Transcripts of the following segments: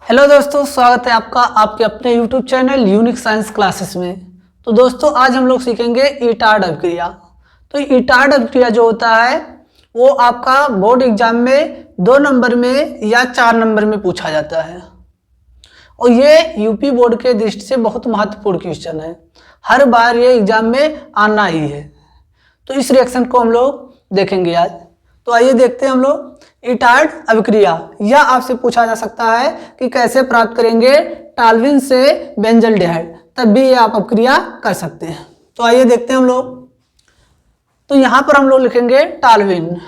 Hello दोस्तों, स्वागत है आपका आपके अपने YouTube channel unique science classes में। तो दोस्तों आज हम लोग सीखेंगे ईटार्ड अभिक्रिया। तो ईटार्ड अभिक्रिया जो होता है वो आपका बोर्ड एग्जाम में 2 नंबर में या 4 नंबर में पूछा जाता है और ये यूपी बोर्ड के दृष्टि से बहुत महत्वपूर्ण क्वेश्चन है। हर बार ये एग्जाम में आना ही है। तो इस रिएक्शन को हम लोग देखेंगे आज। तो आइए देखते हैं हम लोग ईटार्ड अभिक्रिया। यह आपसे पूछा जा सकता है कि कैसे प्राप्त करेंगे टाल्विन से बेंजल्डिहाइड, तब भी ये आप अभिक्रिया कर सकते हैं। तो आइए देखते हैं हम लोग। तो यहां पर हम लोग लिखेंगे टाल्विन।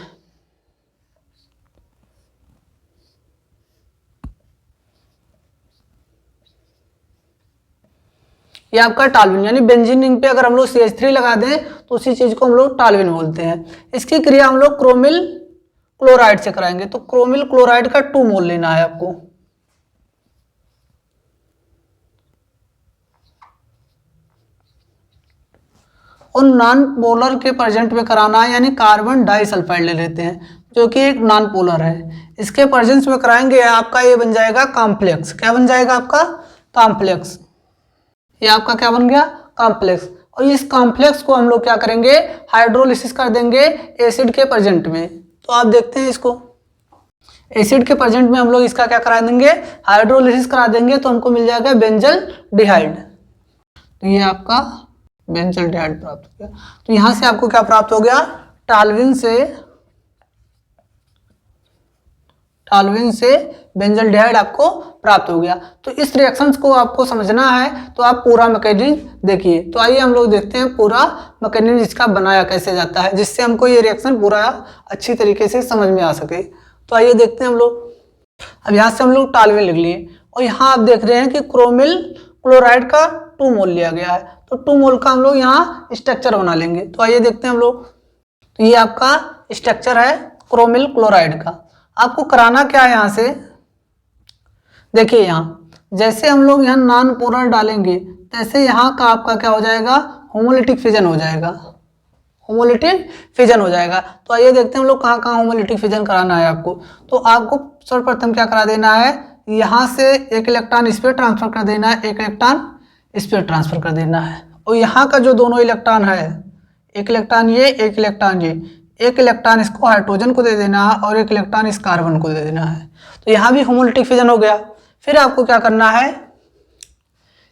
ये आपका टाल्विन यानी बेंजीन रिंग पे अगर हम लोग CH3 लगा दें तो उसी चीज को हम लोग टाल्विन बोलते हैं। इसकी क्रिया हम लोग क्रोमिल क्लोराइड से कराएंगे। तो क्रोमिल क्लोराइड का 2 मोल लेना है आपको। और नॉन पोलर के प्रेजेंट में कराना है, यानी कार्बन डाइसल्फाइड ले लेते हैं जो कि एक नॉन पोलर है। इसके प्रेजेंस में कराएंगे आपका ये बन जाएगा कॉम्प्लेक्स। क्या बन जाएगा आपका? कॉम्प्लेक्स। ये आपका क्या बन गया? कॉम्प्लेक्स। और इस कॉम्प्लेक्स को हम लोग क्या करेंगे? हाइड्रोलिसिस कर देंगे एसिड के प्रेजेंट में। तो आप देखते हैं इसको, एसिड के प्रेजेंट में हम लोग इसका क्या करा देंगे? हाइड्रोलिसिस करा देंगे तो हमको मिल जाएगा बेंजल्डिहाइड। तो ये आपका बेंजल्डिहाइड प्राप्त हो गया। तो यहां से आपको क्या प्राप्त हो गया? टाल्विन से बेंजल्डिहाइड आपको प्राप्त हो गया। तो इस रिएक्शंस को आपको समझना है तो आप पूरा मैकेनिज्म देखिए। तो आइए हम लोग देखते हैं पूरा मैकेनिज्म इसका बनाया कैसे जाता है, जिससे हमको ये रिएक्शन पूरा अच्छी तरीके से समझ में आ सके। तो आइए देखते हैं हम लोग। अब यहाँ से हम लोग टाल्विन लिख लिए और यहाँ आप देख रहे हैं कि क्रोमिल क्लोराइड का 2 मोल लिया गया है। तो 2 मोल का हम लोग यहाँ स्ट्रक्चर बना लेंगे। तो आइए देखते हैं हम लोग। तो ये आपका स्ट्रक्चर है क्रोमिल क्लोराइड का। आपको कराना क्या है? यहाँ से देखिए, यहाँ जैसे हम लोग यहाँ नॉन पोलर डालेंगे तैसे यहाँ का आपका क्या हो जाएगा? होमोलिटिक फिजन हो जाएगा। होमोलिटिक फिजन हो जाएगा। तो आइए देखते हैं हम लोग कहाँ कहाँ होमोलिटिक फिजन कराना है आपको। तो आपको सर्वप्रथम क्या करा देना है? यहाँ से एक इलेक्ट्रॉन इस पर ट्रांसफर कर देना है, एक इलेक्ट्रॉन इस पर ट्रांसफर कर देना है। और यहाँ का जो दोनों इलेक्ट्रॉन है, एक इलेक्ट्रॉन ये, एक इलेक्ट्रॉन ये, एक इलेक्ट्रॉन इसको हाइड्रोजन को दे देना है और एक इलेक्ट्रॉन इस कार्बन को दे देना है। तो यहाँ भी होमोलिटिक फिजन हो गया। फिर आपको क्या करना है?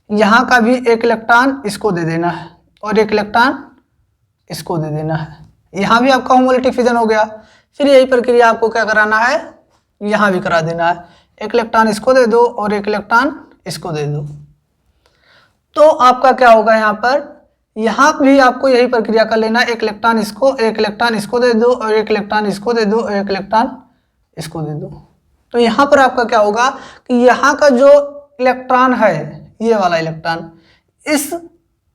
यहाँ का भी एक इलेक्ट्रॉन इसको दे देना है और एक इलेक्ट्रॉन इसको दे देना है। यहाँ भी आपका होमोलिटिक फिजन हो गया। फिर यही प्रक्रिया आपको क्या कराना है? यहाँ भी करा देना है। एक इलेक्ट्रॉन इसको दे दो और एक इलेक्ट्रॉन इसको दे दो। तो आपका क्या होगा? यहाँ पर यहाँ भी आपको यही प्रक्रिया कर लेना। एक इलेक्ट्रॉन इसको, एक इलेक्ट्रॉन इसको दे दो और एक इलेक्ट्रॉन इसको दे दो और एक इलेक्ट्रॉन इसको दे दो। तो यहाँ पर आपका क्या होगा कि यहाँ का जो इलेक्ट्रॉन है, ये वाला इलेक्ट्रॉन इस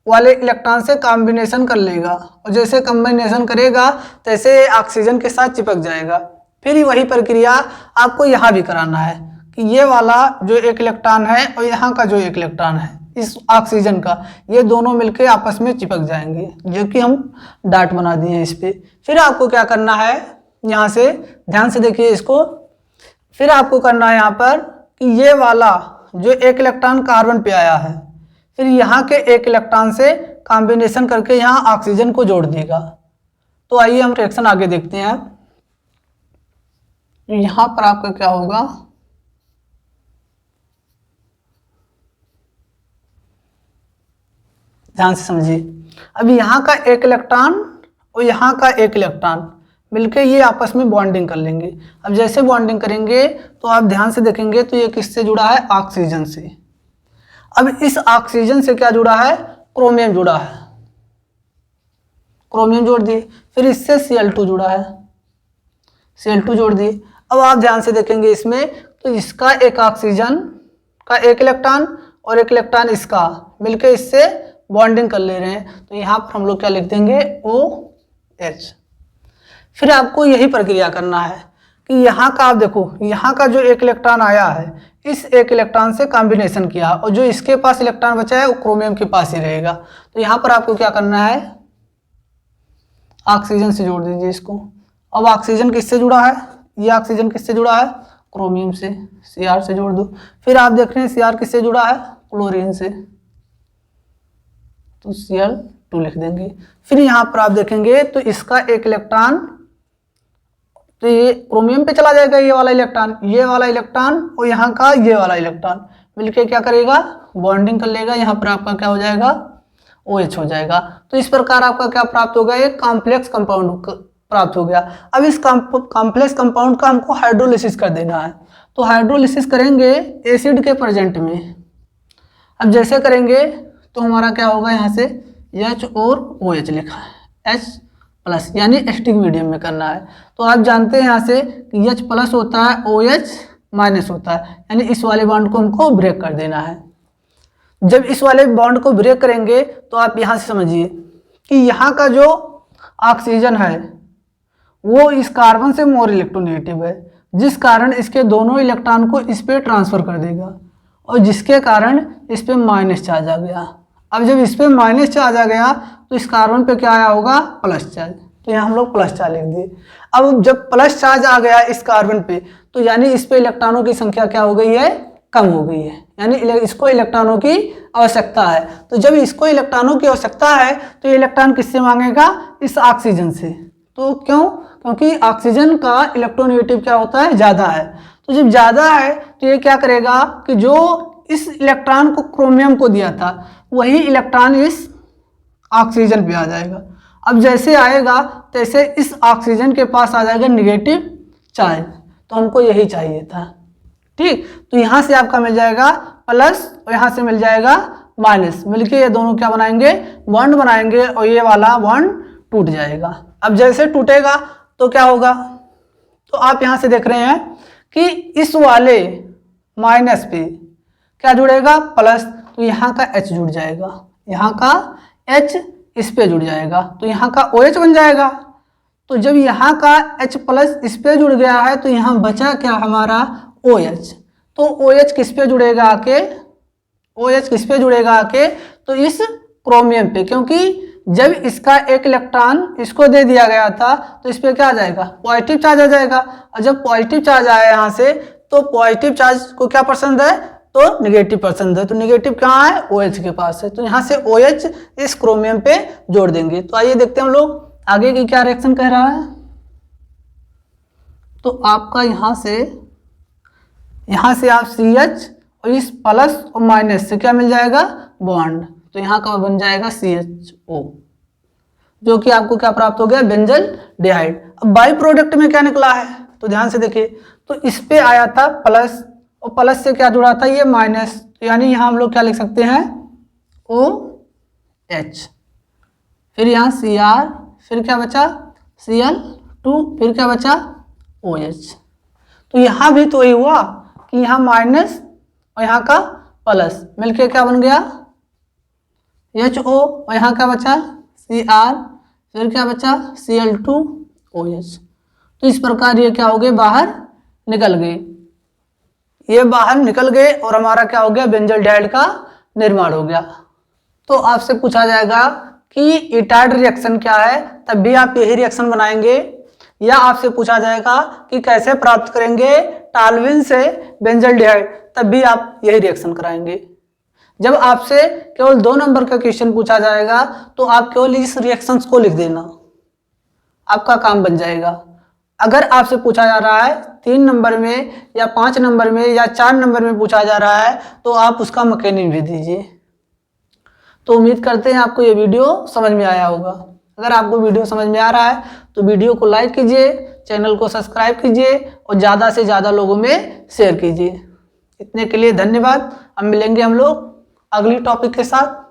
वाले इलेक्ट्रॉन से कॉम्बिनेशन कर लेगा और जैसे कॉम्बिनेशन करेगा तैसे ऑक्सीजन के साथ चिपक जाएगा। फिर वही प्रक्रिया आपको यहाँ भी कराना है कि ये वाला जो एक इलेक्ट्रॉन है और यहाँ का जो एक इलेक्ट्रॉन है इस ऑक्सीजन का, ये दोनों मिलकर आपस में चिपक जाएंगे, जो कि हम डाट बना दिए हैं इस पे। फिर आपको क्या करना है? यहाँ से ध्यान से देखिए इसको। फिर आपको करना है यहाँ पर कि ये वाला जो एक इलेक्ट्रॉन कार्बन पे आया है, फिर यहाँ के एक इलेक्ट्रॉन से कॉम्बिनेशन करके यहाँ ऑक्सीजन को जोड़ देगा। तो आइए हम रिएक्शन आगे देखते हैं। यहाँ पर आपका क्या होगा? ध्यान से समझिए। अब यहाँ का एक इलेक्ट्रॉन और यहाँ का एक इलेक्ट्रॉन मिलकर ये आपस में बॉन्डिंग कर लेंगे। अब जैसे बॉन्डिंग करेंगे तो आप ध्यान से देखेंगे तो ये किससे जुड़ा है? ऑक्सीजन से। अब इस ऑक्सीजन से क्या जुड़ा है? क्रोमियम जुड़ा है। क्रोमियम जोड़ दिए। फिर इससे Cl2 जुड़ा है, Cl2 जोड़ दिए। अब आप ध्यान से देखेंगे इसमें तो इसका एक ऑक्सीजन का एक इलेक्ट्रॉन और एक इलेक्ट्रॉन इसका मिलकर इससे बॉन्डिंग कर ले रहे हैं। तो यहाँ पर हम लोग क्या लिख देंगे? OH। फिर आपको यही प्रक्रिया करना है कि यहाँ का आप देखो, यहाँ का जो एक इलेक्ट्रॉन आया है इस एक इलेक्ट्रॉन से कॉम्बिनेशन किया और जो इसके पास इलेक्ट्रॉन बचा है वो क्रोमियम के पास ही रहेगा। तो यहाँ पर आपको क्या करना है? ऑक्सीजन से जोड़ दीजिए इसको। अब ऑक्सीजन किससे जुड़ा है? ये ऑक्सीजन किससे जुड़ा है? क्रोमियम से Cr से जोड़ दो। फिर आप देख रहे हैं Cr किससे जुड़ा है, क्लोरीन से, तो Cl2 लिख देंगे। फिर यहाँ पर आप देखेंगे तो इसका एक इलेक्ट्रॉन, तो ये क्रोमियम पे चला जाएगा, ये वाला इलेक्ट्रॉन और यहाँ का ये वाला इलेक्ट्रॉन मिलके क्या करेगा, बॉन्डिंग कर लेगा। यहाँ पर आपका क्या हो जाएगा, OH हो जाएगा। तो इस प्रकार आपका क्या प्राप्त होगा, एक कॉम्प्लेक्स कंपाउंड प्राप्त हो गया। अब इस कॉम्प्लेक्स कंपाउंड का हमको हाइड्रोलिसिस कर देना है। तो हाइड्रोलिसिस करेंगे एसिड के प्रेजेंट में। अब जैसे करेंगे तो हमारा क्या होगा, यहाँ से H और OH लिखा है, H+ यानी एसिडिक मीडियम में करना है। तो आप जानते हैं यहाँ से कि H+ होता है, OH- होता है, यानी इस वाले बॉन्ड को हमको ब्रेक कर देना है। जब इस वाले बॉन्ड को ब्रेक करेंगे तो आप यहाँ से समझिए कि यहाँ का जो ऑक्सीजन है वो इस कार्बन से मोर इलेक्ट्रोनेगेटिव है, जिस कारण इसके दोनों इलेक्ट्रॉन को इस पे ट्रांसफर कर देगा और जिसके कारण इस पे माइनस चार्ज आ गया। अब जब इस पे माइनस चार्ज आ गया तो इस कार्बन पे क्या आया होगा, प्लस चार्ज। तो यहाँ हम लोग प्लस चार्ज लिख दिए। अब जब प्लस चार्ज आ गया इस कार्बन पे तो यानी इस पे इलेक्ट्रॉनों की संख्या क्या हो गई है, कम हो गई है, यानी इसको इलेक्ट्रॉनों की आवश्यकता है। तो जब इसको इलेक्ट्रॉनों की आवश्यकता है तो ये इलेक्ट्रॉन किससे मांगेगा, इस ऑक्सीजन से। तो क्यों, क्योंकि ऑक्सीजन का इलेक्ट्रोनेगेटिव क्या होता है, ज़्यादा है। तो जब ज़्यादा है तो ये क्या करेगा कि जो इस इलेक्ट्रॉन को क्रोमियम को दिया था वही इलेक्ट्रॉन इस ऑक्सीजन पे आ जाएगा। अब जैसे आएगा तैसे इस ऑक्सीजन के पास आ जाएगा निगेटिव चार्ज। तो हमको यही चाहिए था, ठीक। तो यहाँ से आपका मिल जाएगा प्लस और यहाँ से मिल जाएगा माइनस, मिलके ये दोनों क्या बनाएंगे, बॉन्ड बनाएंगे और ये वाला बॉन्ड टूट जाएगा। अब जैसे टूटेगा तो क्या होगा, तो आप यहाँ से देख रहे हैं कि इस वाले माइनस पे क्या जुड़ेगा, प्लस। तो यहाँ का H जुड़ जाएगा, यहाँ का H इस पे जुड़ जाएगा, तो यहाँ का OH बन जाएगा। तो जब यहाँ का H+ इस पे जुड़ गया है तो यहाँ बचा क्या हमारा OH। तो OH किस पे जुड़ेगा आके, OH किस पे जुड़ेगा आके, तो इस क्रोमियम पे, क्योंकि जब इसका एक इलेक्ट्रॉन इसको दे दिया गया था तो इस पे क्या आ जाएगा, पॉजिटिव चार्ज आ जाएगा। और जब पॉजिटिव चार्ज आया यहाँ से तो पॉजिटिव चार्ज को क्या पसंद है, तो नेगेटिव पसंद है। तो नेगेटिव कहाँ है, OH के पास है। तो यहाँ से OH इस क्रोमियम पे जोड़ देंगे। तो आइए देखते हैं हम लोग आगे की क्या रिएक्शन कह रहा है। तो आपका यहाँ से आप CH और इस प्लस और माइनस से क्या मिल जाएगा, बॉन्ड। तो यहाँ का बन जाएगा CHO, जो कि आपको क्या प्राप्त हो गया, बेंजल डिहाइड। अब बाई प्रोडक्ट में क्या निकला है, तो ध्यान से देखिए। तो इस पे आया था प्लस और प्लस से क्या जुड़ा था, ये माइनस। तो यानी यहाँ हम लोग क्या लिख सकते हैं, OH, फिर यहाँ Cr, फिर क्या बचा Cl2, फिर क्या बचा OH। तो यहाँ भी तो वही हुआ कि यहाँ माइनस और यहाँ का प्लस मिलके क्या बन गया, HO, और यहाँ क्या बचा Cr, फिर क्या बचा Cl2 OH। तो इस प्रकार ये क्या हो गए, बाहर निकल गए, ये बाहर निकल गए और हमारा क्या हो गया, बेंजल डाइड का निर्माण हो गया। तो आपसे पूछा जाएगा कि इटाइड रिएक्शन क्या है, तब भी आप यही रिएक्शन बनाएंगे, या आपसे पूछा जाएगा कि कैसे प्राप्त करेंगे टॉल्यूइन से बेंजल डाइड, तब भी आप यही रिएक्शन कराएंगे। जब आपसे केवल 2 नंबर का क्वेश्चन पूछा जाएगा तो आप केवल इस रिएक्शंस को लिख देना, आपका काम बन जाएगा। अगर आपसे पूछा जा रहा है 3 नंबर में या 5 नंबर में या 4 नंबर में पूछा जा रहा है तो आप उसका मैकेनिज्म भी दीजिए। तो उम्मीद करते हैं आपको ये वीडियो समझ में आया होगा। अगर आपको वीडियो समझ में आ रहा है तो वीडियो को लाइक कीजिए, चैनल को सब्सक्राइब कीजिए और ज़्यादा से ज़्यादा लोगों में शेयर कीजिए। इतने के लिए धन्यवाद। अब मिलेंगे हम लोग अगली टॉपिक के साथ।